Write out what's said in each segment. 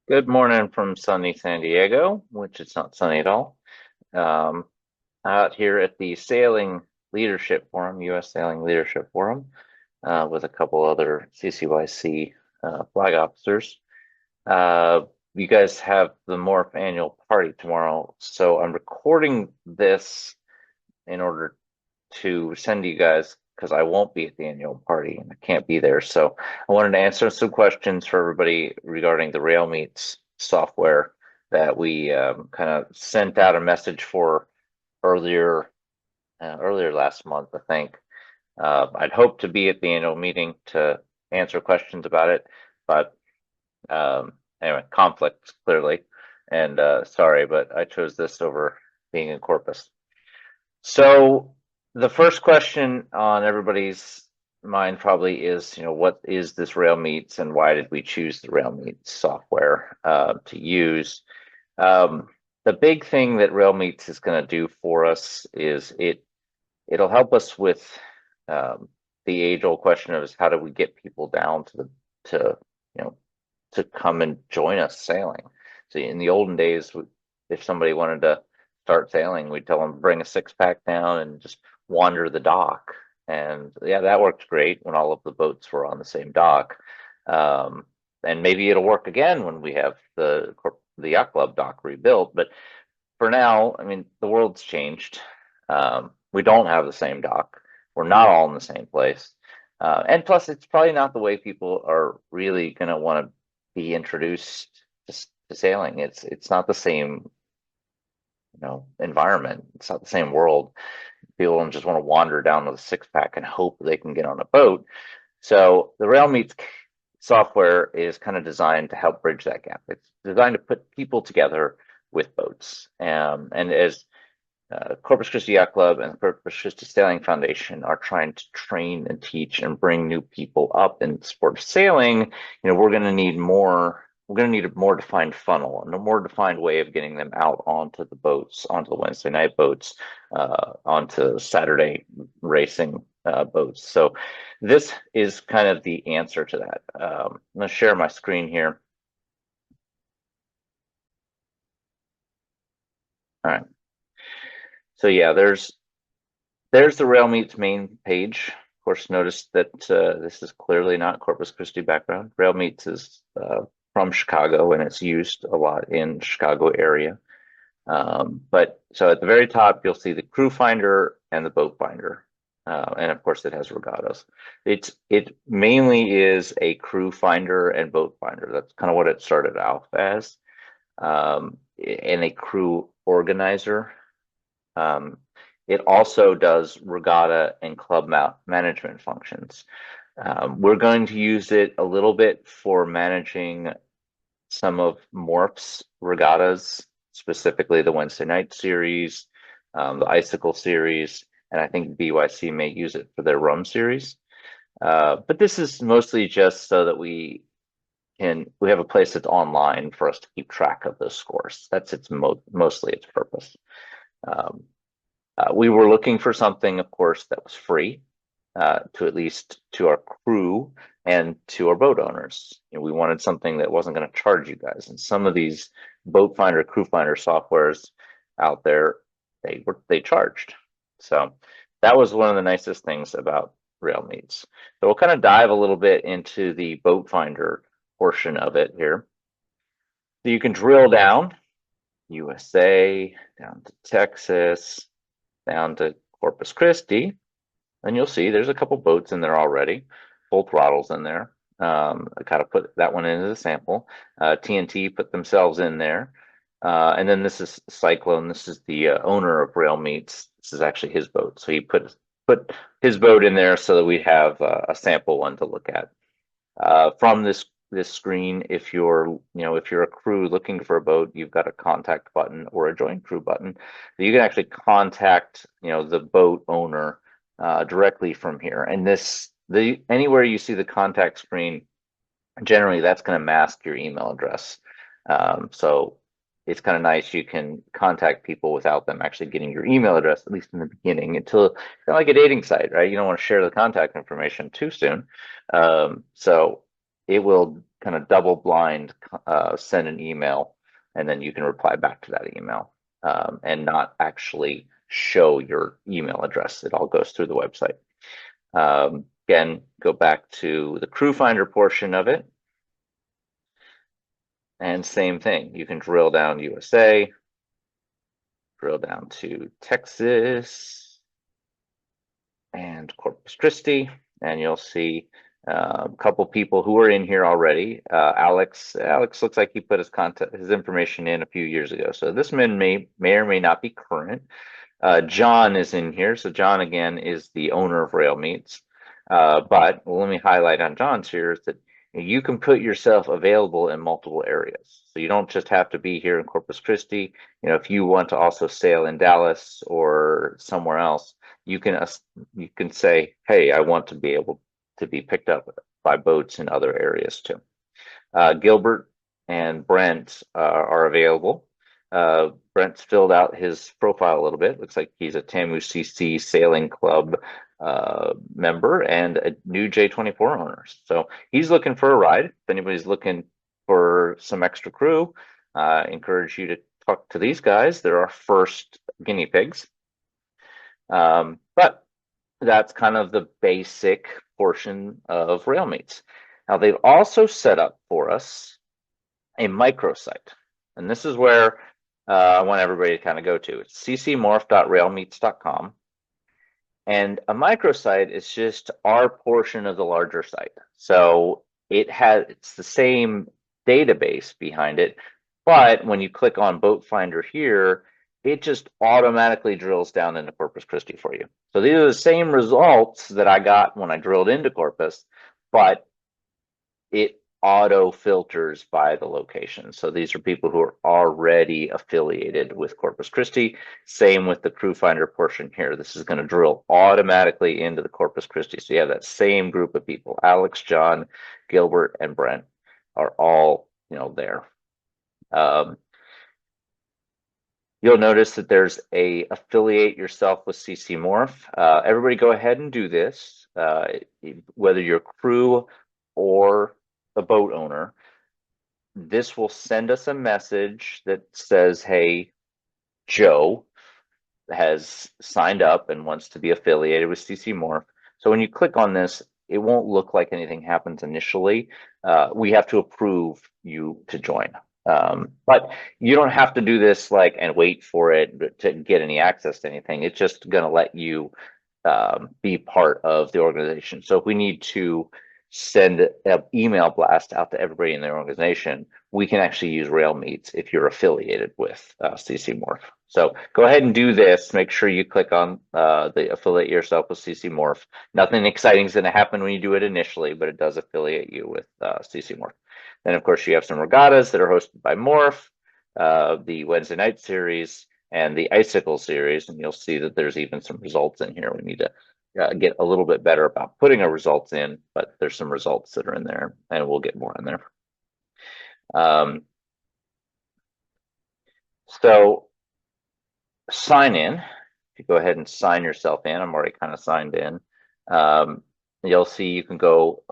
Good morning from sunny San Diego, which is not sunny at all. Um, Out here at the Sailing Leadership Forum, U.S. Sailing Leadership Forum, with a couple other CCYC flag officers. Uh, you guys have the Morph annual party tomorrow, so I'm recording this in order to send to you guys because I won't be at the annual party and I can't be there. So I wanted to answer some questions for everybody regarding the RailMeets software that we kind of sent out a message for earlier earlier last month, I think. I'd hoped to be at the annual meeting to answer questions about it, but anyway, conflicts clearly. And sorry, but I chose this over being in Corpus. So the first question on everybody's mind probably is, what is this RailMeets and why did we choose the RailMeets software to use? Um, the big thing that RailMeets is going to do for us is it'll help us with the age-old question of is how do we get people down to you know to come and join us sailing. So in the olden days, if somebody wanted to start sailing, we'd tell them bring a six pack down and just wander the dock. And yeah, that worked great when all of the boats were on the same dock. Um, and maybe it'll work again when we have the yacht club dock rebuilt. But for now, I mean, the world's changed. We don't have the same dock. We're not all in the same place. And plus, it's probably not the way people are really going to want to be introduced to sailing. It's not the same, environment. It's not the same world. People don't just want to wander down with a six pack and hope they can get on a boat. So the RailMeets software is kind of designed to help bridge that gap. It's designed to put people together with boats. And as Corpus Christi Yacht Club and the Corpus Christi Sailing Foundation are trying to train and teach and bring new people up in the sport of sailing, we're going to need more. We're going to need a more defined funnel and a more defined way of getting them out onto the boats, onto the Wednesday night boats, onto Saturday racing boats. So this is kind of the answer to that. I'm going to share my screen here. All right. So yeah, there's the RailMeets main page. Of course, notice that this is clearly not Corpus Christi background. RailMeets is from Chicago and it's used a lot in the Chicago area. But so at the very top, you'll see the crew finder and the boat finder. And of course, it has regattas. It mainly is a crew finder and boat finder. That's kind of what it started out as, and a crew organizer. Um, it also does regatta and club management functions. We're going to use it a little bit for managing some of Morph's regattas, specifically the Wednesday night series, the Icicle series, and I think BYC may use it for their rum series. But this is mostly just so that we have a place that's online for us to keep track of those scores. That's mostly its purpose. Um, we were looking for something, of course, that was free to at least to our crew and to our boat owners. We wanted something that wasn't going to charge you guys. And some of these boat finder, crew finder softwares out there, they charged. So that was one of the nicest things about RailMeets. So we'll kind of dive a little bit into the boat finder portion of it here. So you can drill down USA, down to Texas, down to Corpus Christi, and you'll see there's a couple boats in there already, full throttles in there. I kind of put that one in as a sample. TNT put themselves in there. And then this is Cyclone. This is the owner of RailMeets. This is actually his boat. So he put his boat in there so that we have a sample one to look at. From this screen, if you're a crew looking for a boat, you've got a contact button or a join crew button. So you can actually contact, the boat owner directly from here. And anywhere you see the contact screen, generally that's going to mask your email address. So it's kind of nice. You can contact people without them actually getting your email address, at least in the beginning, until kind of like a dating site, right? You don't want to share the contact information too soon. So it will kind of double blind send an email, and then you can reply back to that email, and not actually show your email address. It all goes through the website. Again, go back to the crew finder portion of it, and same thing. You can drill down USA, drill down to Texas and Corpus Christi, and you'll see a couple people who are in here already. Alex looks like he put his information in a few years ago, so this man may or may not be current. John is in here, so John again is the owner of RailMeets. But let me highlight on John's here is that you can put yourself available in multiple areas. So you don't just have to be here in Corpus Christi. If you want to also sail in Dallas or somewhere else, you can say, hey, I want to be able to be picked up by boats in other areas too. Gilbert and Brent are available. Brent's filled out his profile a little bit. Looks like he's a TAMU CC Sailing Club member and a new J24 owner. So he's looking for a ride. If anybody's looking for some extra crew, encourage you to talk to these guys. They're our first guinea pigs. But that's kind of the basic portion of RailMeets. Now they've also set up for us a microsite, and this is where I want everybody to kind of go to. It's ccmorph.railmeets.com. And a microsite is just our portion of the larger site. So it's the same database behind it, but when you click on Boat Finder here, it just automatically drills down into Corpus Christi for you. So these are the same results that I got when I drilled into Corpus, but it auto filters by the location. So these are people who are already affiliated with Corpus Christi. Same with the crew finder portion here. This is going to drill automatically into the Corpus Christi. So you have that same group of people. Alex, John, Gilbert, and Brent are all there. You'll notice that there's a affiliate yourself with CC Morph. Everybody go ahead and do this, whether you're crew or a boat owner. This will send us a message that says, hey, Joe has signed up and wants to be affiliated with CC Morph. So when you click on this, it won't look like anything happens initially. We have to approve you to join. But you don't have to do this and wait for it to get any access to anything. It's just going to let you be part of the organization. So if we need to send an email blast out to everybody in the organization, we can actually use RailMeets if you're affiliated with CC Morph. So go ahead and do this. Make sure you click on the affiliate yourself with CC Morph. Nothing exciting is going to happen when you do it initially, but it does affiliate you with CC Morph. Then, of course, you have some regattas that are hosted by Morph, the Wednesday night series, and the Icicle series. And you'll see that there's even some results in here. We need to get a little bit better about putting our results in, but there's some results that are in there, and we'll get more in there. So sign in. If you go ahead and sign yourself in, I'm already kind of signed in. You'll see you can go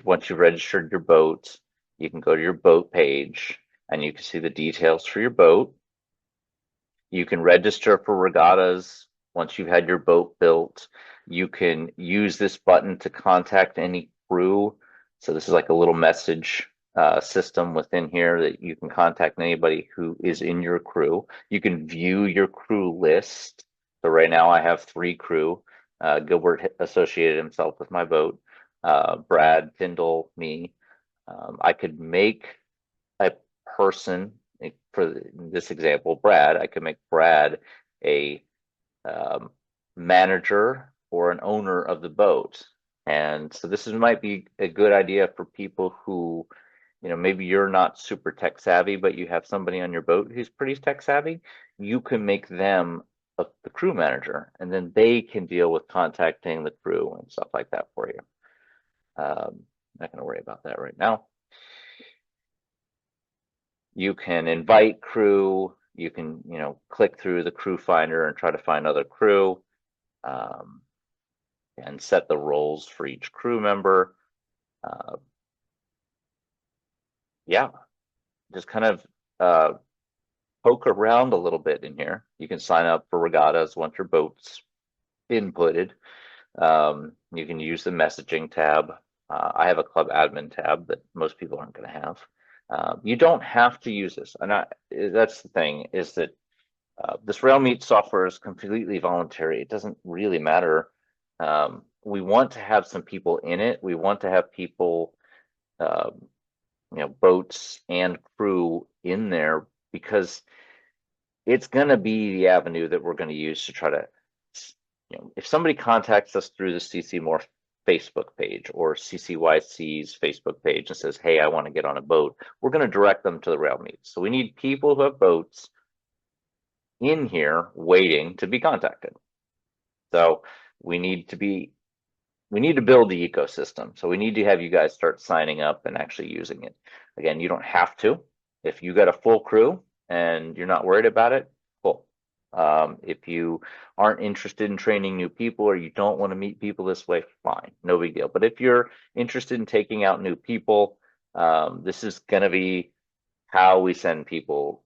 once you've registered your boat, you can go to your boat page and you can see the details for your boat. You can register for regattas once you've had your boat built. You can use this button to contact any crew. So this is like a little message system within here that you can contact anybody who is in your crew. You can view your crew list. So right now I have 3 crew. Gilbert associated himself with my boat. Brad, Tyndall, me. I could make a person, for this example, Brad, I could make Brad a manager or an owner of the boat. And so this might be a good idea for people who, maybe you're not super tech savvy, but you have somebody on your boat who's pretty tech savvy. You can make them the crew manager, and then they can deal with contacting the crew and stuff like that for you. Not going to worry about that right now. You can invite crew. You can, click through the crew finder and try to find other crew, and set the roles for each crew member. yeah, just kind of poke around a little bit in here. You can sign up for regattas once your boat's inputted. You can use the messaging tab. I have a club admin tab that most people aren't going to have. You don't have to use this, and that's the thing, is that this RailMeet software is completely voluntary. It doesn't really matter. We want to have some people in it. We want to have people, boats and crew in there, because it's going to be the avenue that we're going to use to try to, if somebody contacts us through the CC More Facebook page or CCYC's Facebook page and says, hey, I want to get on a boat, we're going to direct them to the RailMeets. So we need people who have boats in here waiting to be contacted. So we need to build the ecosystem. So we need to have you guys start signing up and actually using it. Again, you don't have to. If you got a full crew and you're not worried about it, cool. If you aren't interested in training new people, or you don't want to meet people this way, fine, no big deal. But if you're interested in taking out new people, this is going to be how we send people.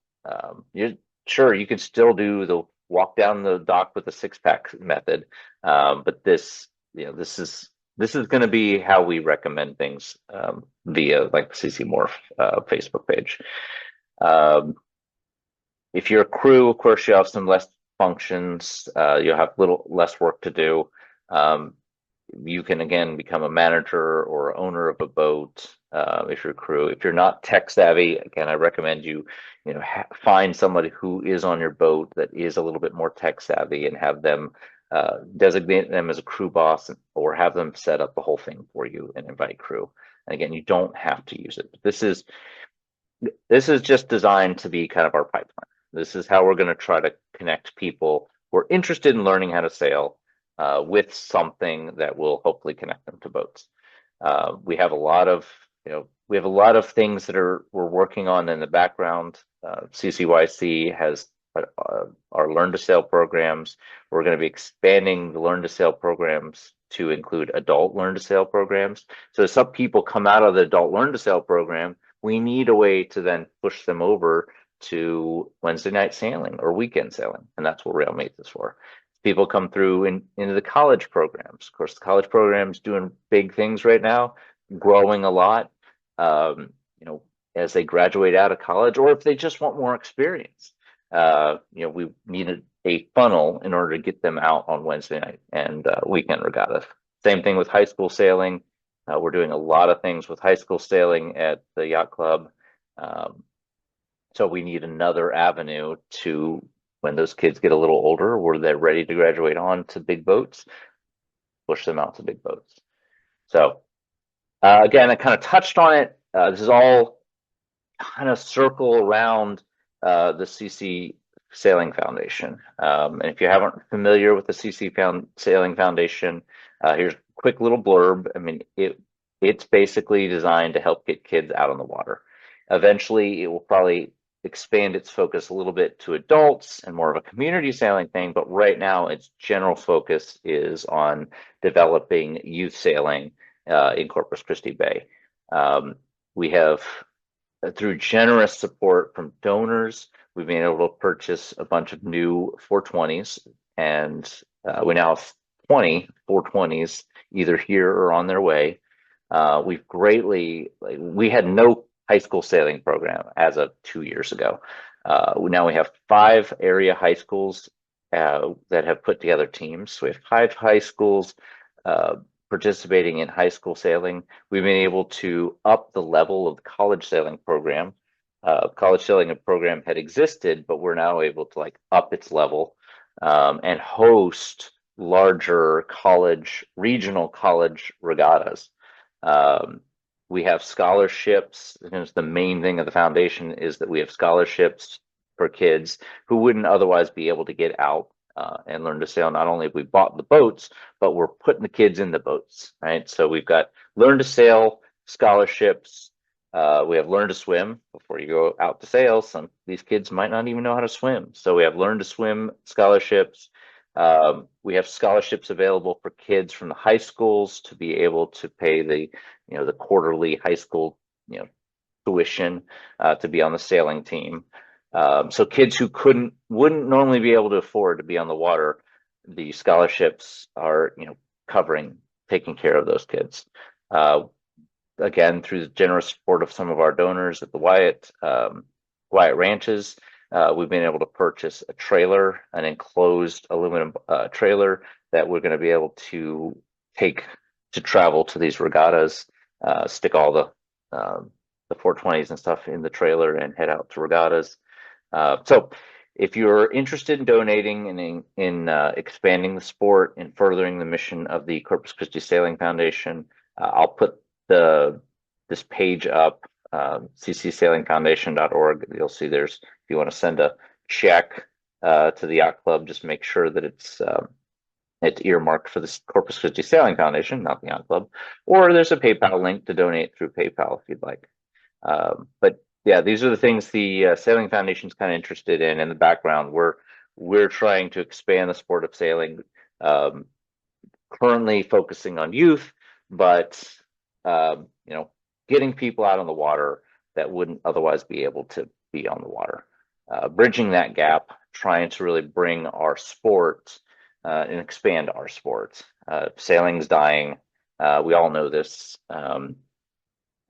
Sure, you can still do the walk down the dock with the six-pack method, but this is going to be how we recommend things, via like CC Morph Facebook page. If you're a crew, of course, you have some less functions. You'll have little less work to do. You can again become a manager or owner of a boat, if you're a crew. If you're not tech savvy, again, I recommend you find somebody who is on your boat that is a little bit more tech savvy, and have them designate them as a crew boss, or have them set up the whole thing for you and invite crew. And again, you don't have to use it. This is just designed to be kind of our pipeline. This is how we're going to try to connect people who are interested in learning how to sail, with something that will hopefully connect them to boats. We have a lot of things that we're working on in the background. CCYC has our Learn to Sail programs. We're going to be expanding the Learn to Sail programs to include adult Learn to Sail programs. So some people come out of the adult Learn to Sail program, we need a way to then push them over to Wednesday night sailing or weekend sailing, and that's what RailMeets is for. People come through into the college programs. Of course, the college program's doing big things right now, growing a lot. As they graduate out of college, or if they just want more experience, we need a funnel in order to get them out on Wednesday night and weekend regattas. Same thing with high school sailing. We're doing a lot of things with high school sailing at the yacht club. So we need another avenue to, when those kids get a little older, where they're ready to graduate on to big boats, push them out to big boats. So again, I kind of touched on it. This is all kind of circle around the CC Sailing Foundation. And if you haven't familiar with the CC Sailing Foundation, here's a quick little blurb. I mean, it's basically designed to help get kids out on the water. Eventually, it will probably expand its focus a little bit to adults and more of a community sailing thing, but right now its general focus is on developing youth sailing in Corpus Christi Bay. We have, through generous support from donors, we've been able to purchase a bunch of new 420s, and we now have 20 420s either here or on their way. We had no high school sailing program as of 2 years ago. Now we have 5 area high schools that have put together teams. So we have 5 high schools participating in high school sailing. We've been able to up the level of the college sailing program. College sailing program had existed, but we're now able to up its level and host larger regional college regattas. We have scholarships. The main thing of the foundation is that we have scholarships for kids who wouldn't otherwise be able to get out and learn to sail. Not only have we bought the boats, but we're putting the kids in the boats, right? So we've got Learn to Sail scholarships. We have Learn to Swim. Before you go out to sail, some of these kids might not even know how to swim. So we have Learn to Swim scholarships. We have scholarships available for kids from the high schools to be able to pay the quarterly high school, tuition to be on the sailing team. So kids who wouldn't normally be able to afford to be on the water, the scholarships are, covering, taking care of those kids. Again, through the generous support of some of our donors at the Wyatt Ranches, we've been able to purchase a trailer, an enclosed aluminum trailer that we're going to be able to take to travel to these regattas, stick all the 420s and stuff in the trailer and head out to regattas. So if you're interested in donating and in expanding the sport and furthering the mission of the Corpus Christi Sailing Foundation, I'll put this page up, ccsailingfoundation.org. You'll see if you want to send a check to the yacht club, just make sure that it's earmarked for the Corpus Christi Sailing Foundation, not the yacht club. Or there's a PayPal link to donate through PayPal if you'd like. But yeah, these are the things the Sailing Foundation is kind of interested in the background. We're trying to expand the sport of sailing, currently focusing on youth, but getting people out on the water that wouldn't otherwise be able to be on the water, bridging that gap, trying to really bring our sport and expand our sport. Sailing's dying. We all know this.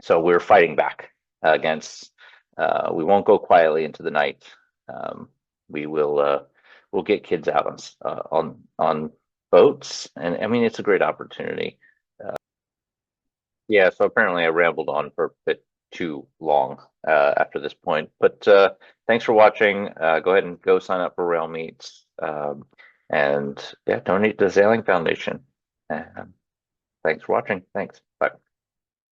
So we're fighting back against. We won't go quietly into the night. We'll get kids out on boats, and I mean it's a great opportunity. Yeah, so apparently I rambled on for a bit too long after this point, but thanks for watching. Go ahead and go sign up for RailMeets, and yeah, donate to the Sailing Foundation. Thanks for watching. Thanks. Bye.